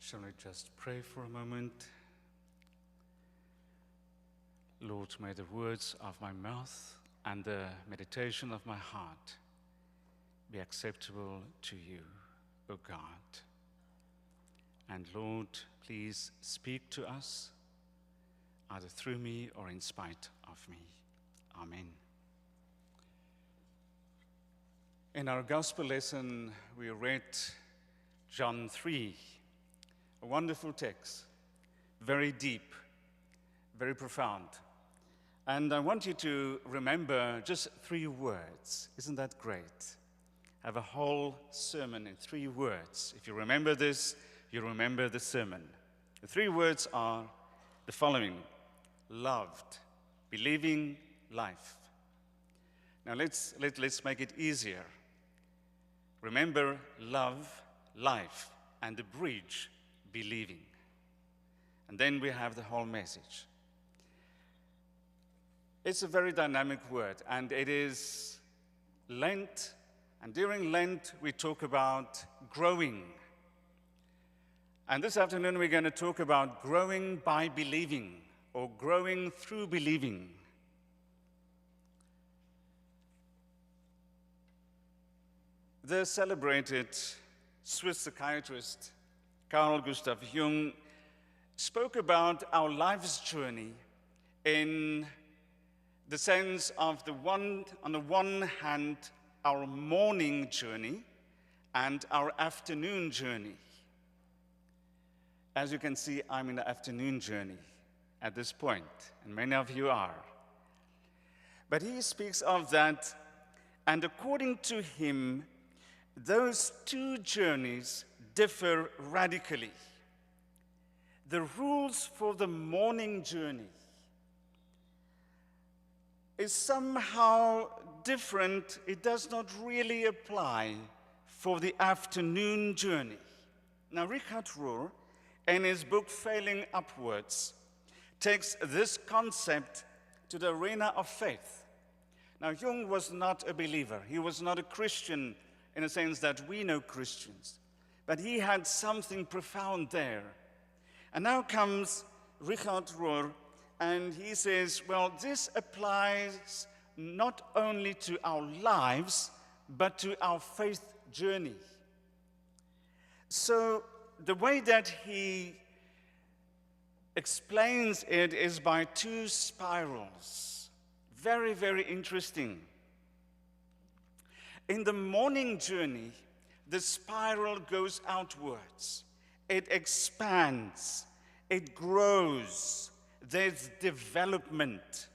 Shall we just pray for a moment? Lord, may the words of my mouth and the meditation of my heart be acceptable to you, O God. And Lord, please speak to us, either through me or in spite of me. Amen. In our gospel lesson, we read John 3, a wonderful text, very deep, very profound. And I want you to remember just 3 words. Isn't that great? I have a whole sermon in 3 words. If you remember this, you remember the sermon. The 3 words are the following: loved, believing, life. Now let's make it easier. Remember love, life, and the bridge, believing. And then we have the whole message. It's a very dynamic word, and it is Lent, and during Lent we talk about growing. And this afternoon we're going to talk about growing by believing, or growing through believing. The celebrated Swiss psychiatrist Carl Gustav Jung spoke about our life's journey in the sense of on the one hand, our morning journey and our afternoon journey. As you can see, I'm in the afternoon journey at this point, and many of you are. But he speaks of that, and according to him, those 2 journeys differ radically. The rules for the morning journey is somehow different. It does not really apply for the afternoon journey. Now, Richard Rohr, in his book Failing Upwards, takes this concept to the arena of faith. Now, Jung was not a believer. He was not a Christian in a sense that we know Christians. But he had something profound there. And now comes Richard Rohr, and he says, well, this applies not only to our lives, but to our faith journey. So the way that he explains it is by 2 spirals. Very, very interesting. In the morning journey, the spiral goes outwards. It expands. It grows. There's development.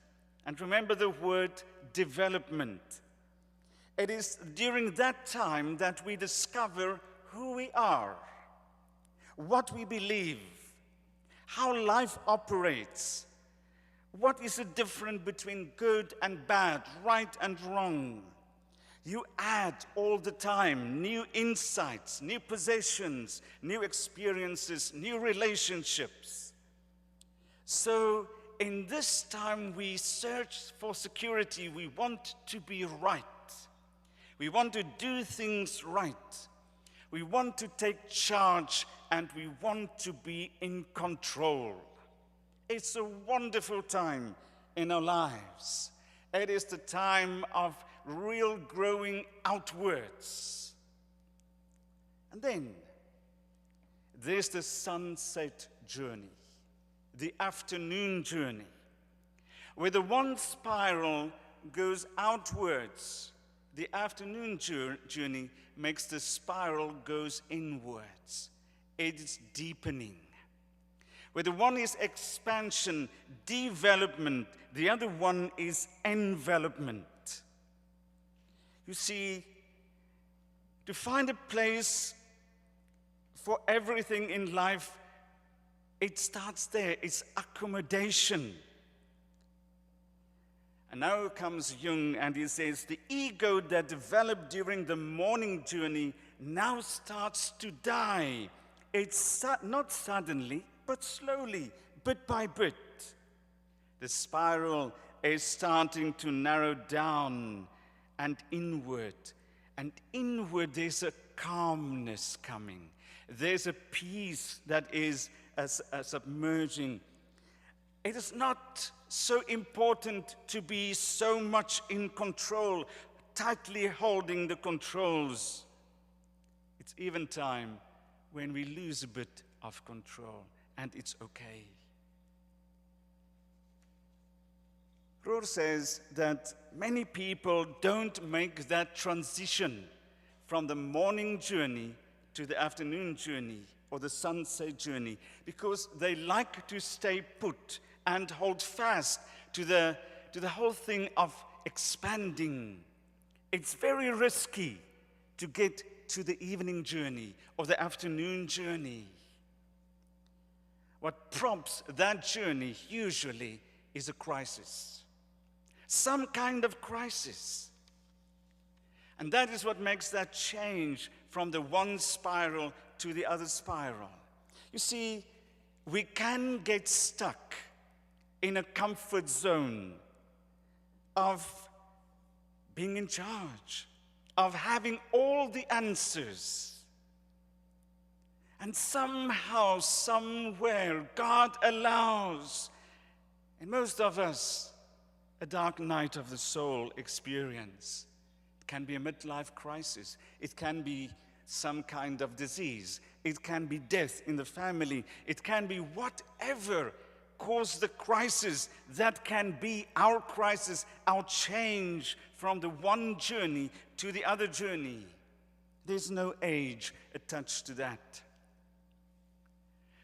And remember the word development. It is during that time that we discover who we are, what we believe, how life operates, what is the difference between good and bad, right and wrong. You add all the time new insights, new possessions, new experiences, new relationships. So in this time we search for security. We want to be right. We want to do things right. We want to take charge, and we want to be in control. It's a wonderful time in our lives. It is the time of real growing outwards. And then there's the sunset journey, the afternoon journey, where the one spiral goes outwards. The afternoon journey makes the spiral goes inwards. It's deepening. Where the one is expansion, development, the other one is envelopment. You see, to find a place for everything in life, it starts there. It's accommodation. And now comes Jung, and he says, the ego that developed during the morning journey now starts to die. It's not suddenly, but slowly, bit by bit. The spiral is starting to narrow down and inward. And inward there's a calmness coming. There's a peace that is submerging. It is not so important to be so much in control, tightly holding the controls. It's even time when we lose a bit of control, and it's okay. Rohr says that many people don't make that transition from the morning journey to the afternoon journey or the sunset journey because they like to stay put and hold fast to the whole thing of expanding. It's very risky to get to the evening journey or the afternoon journey. What prompts that journey usually is a crisis. Some kind of crisis. And that is what makes that change from the one spiral to the other spiral. You see, we can get stuck in a comfort zone of being in charge, of having all the answers. And somehow, somewhere, God allows, and most of us, a dark night of the soul experience. It can be a midlife crisis. It can be some kind of disease. It can be death in the family. It can be whatever caused the crisis. That can be our crisis, our change from the one journey to the other journey. There's no age attached to that.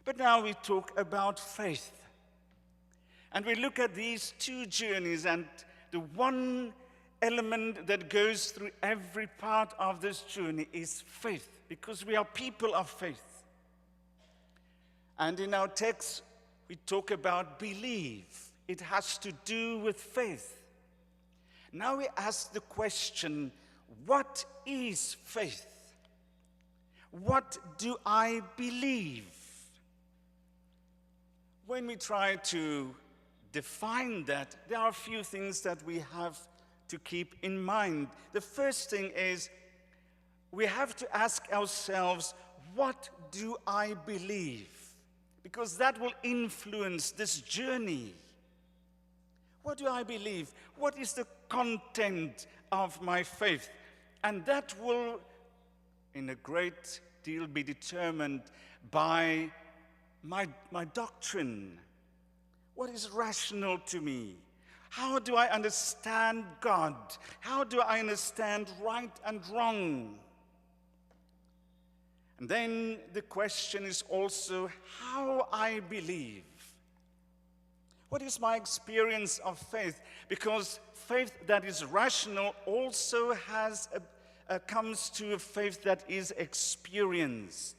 But now we talk about faith. And we look at these two journeys, and the one element that goes through every part of this journey is faith, because we are people of faith. And in our text, we talk about believe. It has to do with faith. Now we ask the question, what is faith? What do I believe? When we try to define that, there are a few things that we have to keep in mind. The first thing is we have to ask ourselves, what do I believe? Because that will influence this journey. What do I believe? What is the content of my faith? And that will, in a great deal, be determined by my doctrine. What is rational to me? How do I understand God? How do I understand right and wrong? And then the question is also how I believe. What is my experience of faith? Because faith that is rational also comes to a faith that is experienced.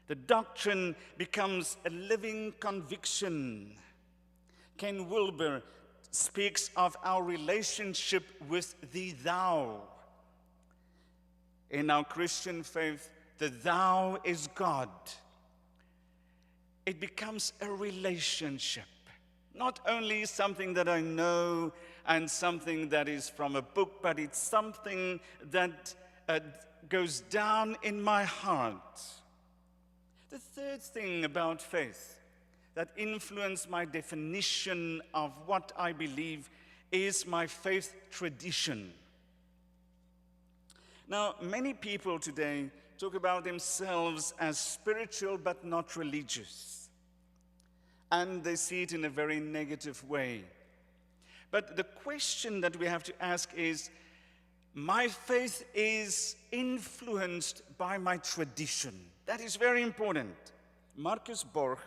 The doctrine becomes a living conviction. Ken Wilber speaks of our relationship with the thou. In our Christian faith, the thou is God. It becomes a relationship, not only something that I know and something that is from a book, but it's something that goes down in my heart. The third thing about faith that influenced my definition of what I believe is my faith tradition. Now, many people today talk about themselves as spiritual but not religious. And they see it in a very negative way. But the question that we have to ask is, my faith is influenced by my tradition. That is very important. Marcus Borg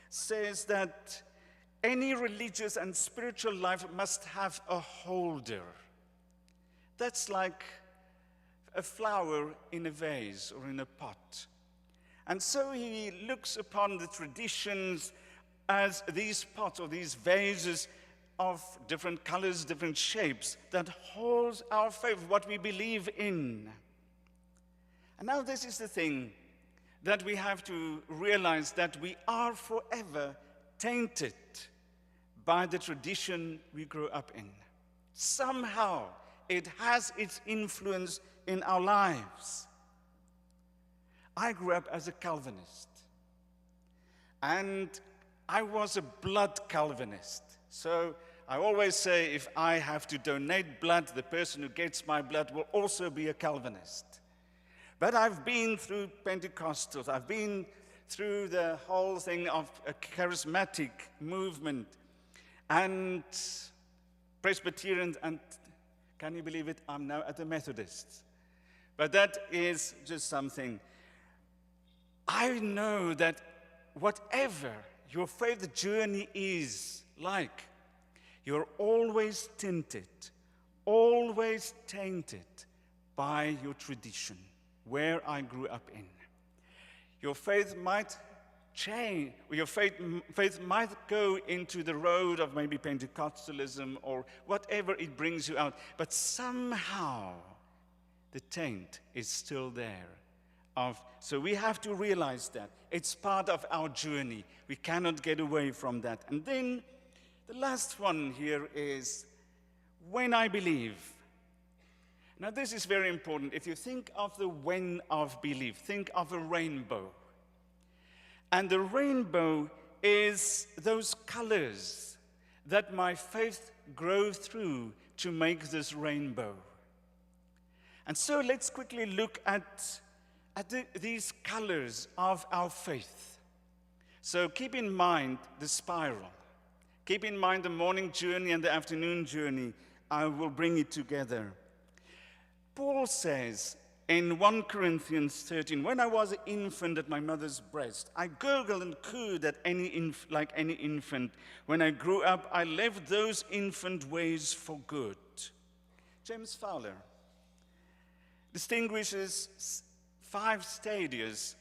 says that any religious and spiritual life must have a holder. That's like a flower in a vase or in a pot. And so he looks upon the traditions as these pots or these vases of different colors, different shapes that holds our faith, what we believe in. And now this is the thing that we have to realize, that we are forever tainted by the tradition we grew up in. Somehow it has its influence in our lives. I grew up as a Calvinist, and I was a blood Calvinist. So I always say, if I have to donate blood, the person who gets my blood will also be a Calvinist. But I've been through Pentecostals, I've been through the whole thing of a charismatic movement, and Presbyterian, and can you believe it, I'm now at the Methodists. But that is just something. I know that whatever your faith journey is like, you're always tinted, always tainted by your tradition, where I grew up in. Your faith might change, your faith might go into the road of maybe Pentecostalism or whatever it brings you out, but somehow the taint is still there. So we have to realize that. It's part of our journey. We cannot get away from that. And then the last one here is when I believe. Now this is very important. If you think of the when of belief, think of a rainbow. And the rainbow is those colors that my faith grows through to make this rainbow. And so let's quickly look at these colors of our faith. So keep in mind the spiral. Keep in mind the morning journey and the afternoon journey. I will bring it together. Paul says in 1 Corinthians 13, when I was an infant at my mother's breast, I gurgled and cooed like any infant. When I grew up, I left those infant ways for good. James Fowler distinguishes 5 stages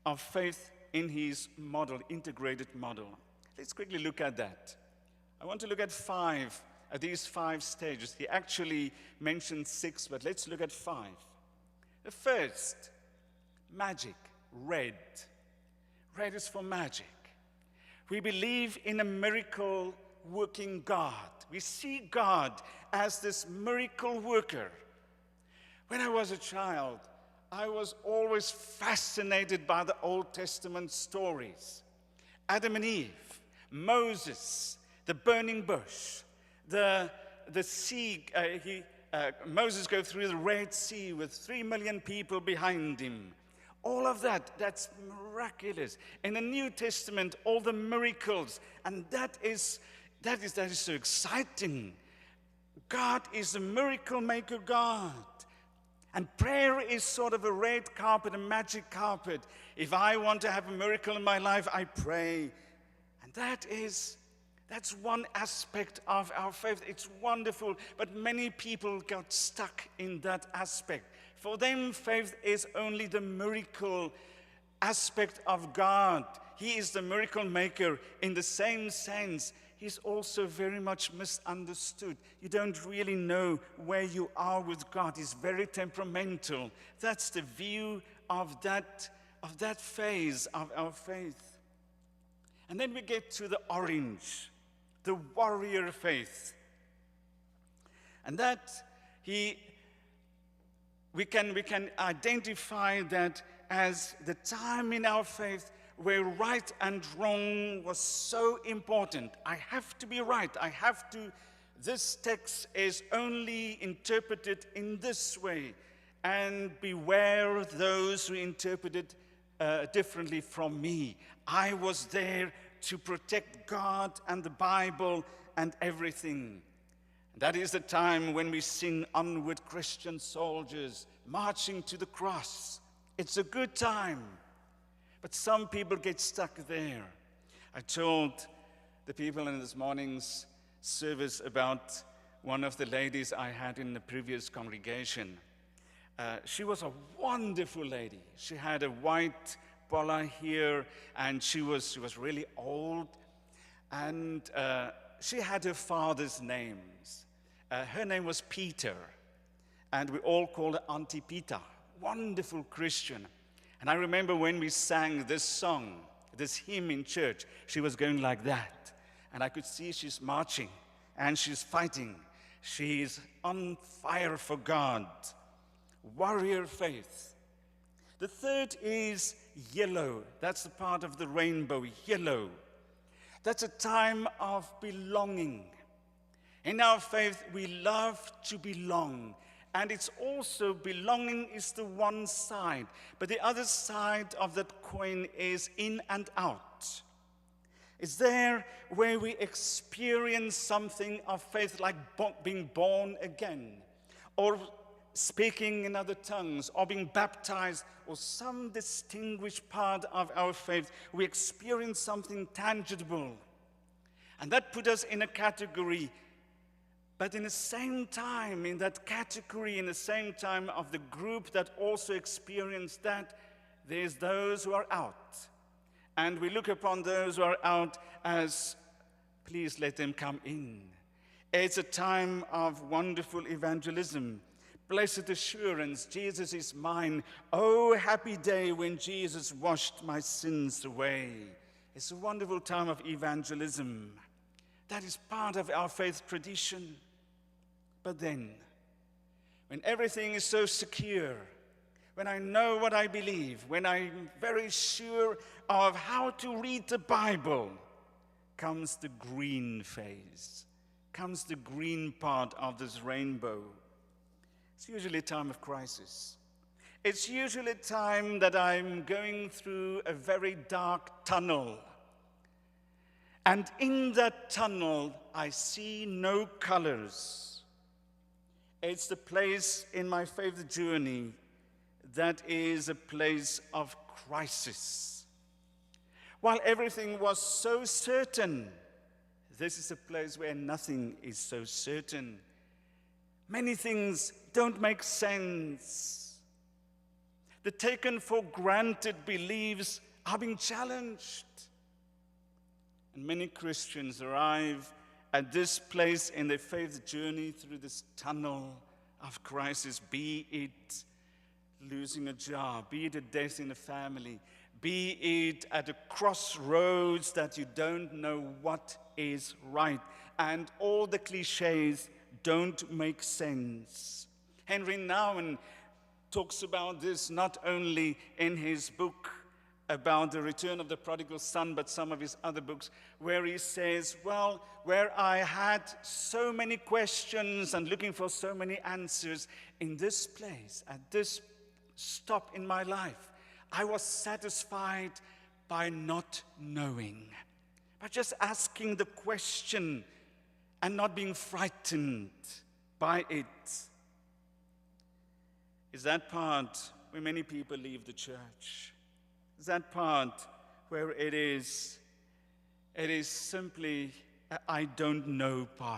of faith in his model, integrated model. Let's quickly look at that. I want to look at these 5 stages. He actually mentioned 6, but let's look at 5. The first, magic, red. Red is for magic. We believe in a miracle working God. We see God as this miracle worker. When I was a child, I was always fascinated by the Old Testament stories. Adam and Eve, Moses, the burning bush, the sea. Moses goes through the Red Sea with 3 million people behind him. All of that's miraculous. In the New Testament, all the miracles, and that is so exciting. God is a miracle maker God. And prayer is sort of a red carpet, a magic carpet. If I want to have a miracle in my life, I pray. And that's one aspect of our faith. It's wonderful, but many people got stuck in that aspect. For them, faith is only the miracle aspect of God. He is the miracle maker. In the same sense, he's also very much misunderstood. You don't really know where you are with God. He's very temperamental. That's the view of that phase of our faith. And then we get to the orange, the warrior faith. And that we can identify that as the time in our faith where right and wrong was so important. I have to be right. This text is only interpreted in this way. And beware those who interpret it differently from me. I was there to protect God and the Bible and everything. That is the time when we sing Onward Christian Soldiers, marching to the cross. It's a good time. But some people get stuck there. I told the people in this morning's service about one of the ladies I had in the previous congregation. She was a wonderful lady. She had a white bola here, and she was really old. And she had her father's names. Her name was Peter, and we all called her Auntie Pita. Wonderful Christian. And I remember when we sang this song, this hymn in church, she was going like that. And I could see she's marching and she's fighting. She is on fire for God. Warrior faith. The third is yellow. That's the part of the rainbow, yellow. That's a time of belonging. In our faith, we love to belong. And it's also, belonging is the one side. But the other side of that coin is in and out. It's there where we experience something of faith, like being born again, or speaking in other tongues, or being baptized, or some distinguished part of our faith. We experience something tangible. And that put us in a category. But in the same time, in that category, in the same time of the group that also experienced that, there's those who are out. And we look upon those who are out as, please let them come in. It's a time of wonderful evangelism. Blessed assurance, Jesus is mine. Oh, happy day when Jesus washed my sins away. It's a wonderful time of evangelism. That is part of our faith tradition. But then, when everything is so secure, when I know what I believe, when I'm very sure of how to read the Bible, comes the green phase, comes the green part of this rainbow. It's usually a time of crisis. It's usually a time that I'm going through a very dark tunnel. And in that tunnel, I see no colors. It's the place in my faith journey that is a place of crisis. While everything was so certain, this is a place where nothing is so certain. Many things don't make sense. The taken for granted beliefs are being challenged. And many Christians arrive at this place in their faith journey through this tunnel of crisis, be it losing a job, be it a death in a family, be it at a crossroads that you don't know what is right, and all the cliches don't make sense. Henry Nouwen talks about this not only in his book about the return of the prodigal son, but some of his other books, where he says, well, where I had so many questions and looking for so many answers, in this place, at this stop in my life, I was satisfied by not knowing, by just asking the question and not being frightened by it. Is that part where many people leave the church? Is that part where it is simply a I don't know part?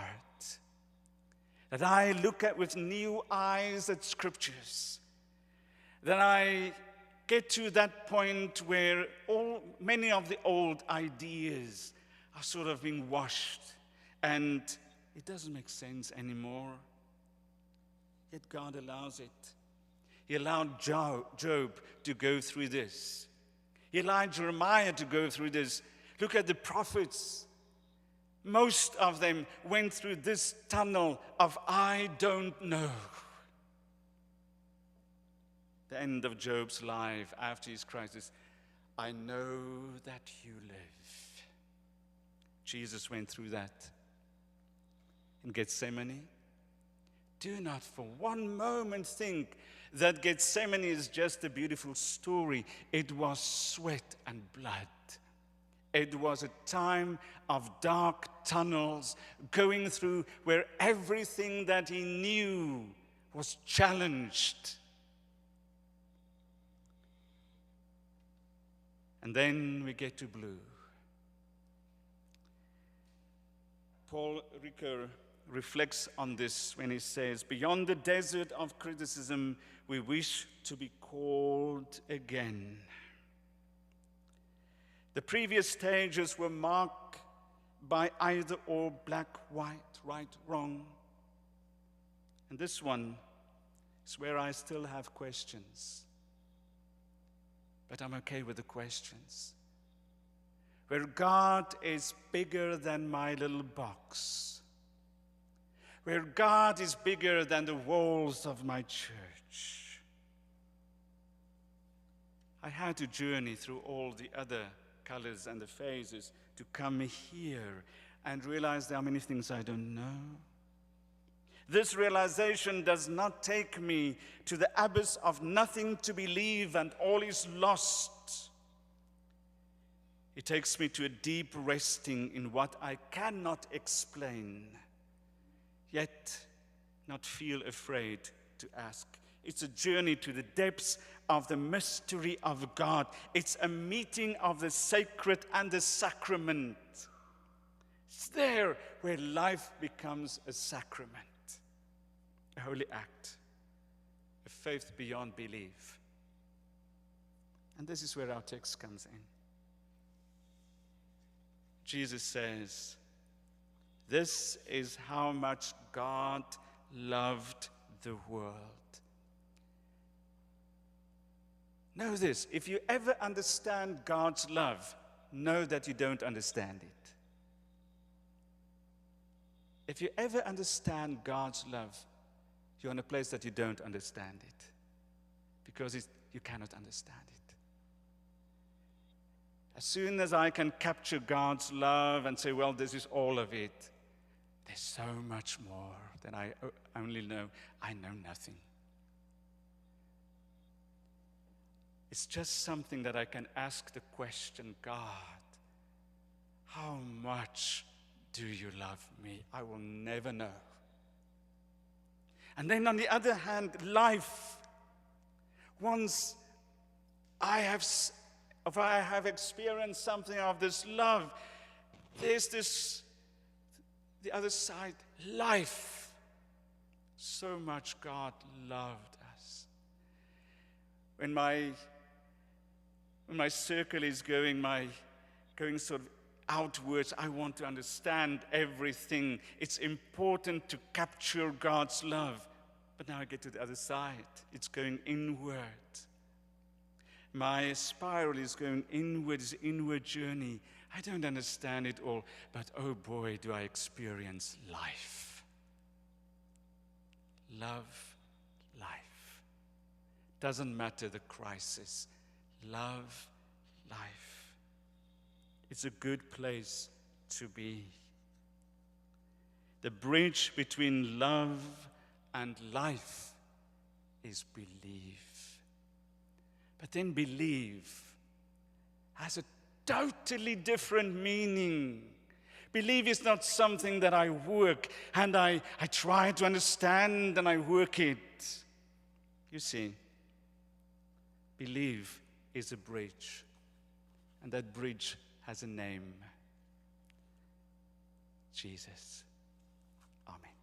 That I look at with new eyes at scriptures. That I get to that point where many of the old ideas are sort of being washed and it doesn't make sense anymore. Yet God allows it. He allowed Job to go through this. He allowed Jeremiah to go through this. Look at the prophets. Most of them went through this tunnel of I don't know. The end of Job's life after his crisis, I know that you live. Jesus went through that. In Gethsemane, do not for one moment think that Gethsemane is just a beautiful story. It was sweat and blood. It was a time of dark tunnels going through where everything that he knew was challenged. And then we get to blue. Paul Ricoeur reflects on this when he says, beyond the desert of criticism, we wish to be called again. The previous stages were marked by either or, black, white, right, wrong. And this one is where I still have questions. But I'm okay with the questions. Where God is bigger than my little box. where God is bigger than the walls of my church. I had to journey through all the other colors and the phases to come here and realize there are many things I don't know. This realization does not take me to the abyss of nothing to believe and all is lost. It takes me to a deep resting in what I cannot explain, yet not feel afraid to ask. It's a journey to the depths of the mystery of God. It's a meeting of the sacred and the sacrament. It's there where life becomes a sacrament, a holy act, a faith beyond belief. And this is where our text comes in. Jesus says, this is how much God loved the world. Know this, if you ever understand God's love, know that you don't understand it. If you ever understand God's love, you're in a place that you don't understand it, because you cannot understand it. As soon as I can capture God's love and say, well, this is all of it, there's so much more than I only know. I know nothing. It's just something that I can ask the question, God, how much do you love me? I will never know. And then on the other hand, life. Once I have experienced something of this love, there's the other side, life. So much God loved us. When my circle is going sort of outwards, I want to understand everything. It's important to capture God's love. But now I get to the other side. It's going inward. My spiral is going inward, it's an inward journey. I don't understand it all, but oh boy, do I experience life. Love, life. Doesn't matter the crisis. Love, life. It's a good place to be. The bridge between love and life is belief. But then believe has a totally different meaning. Believe is not something that I work and I try to understand and I work it. You see, believe is a bridge, and that bridge has a name: Jesus. Amen.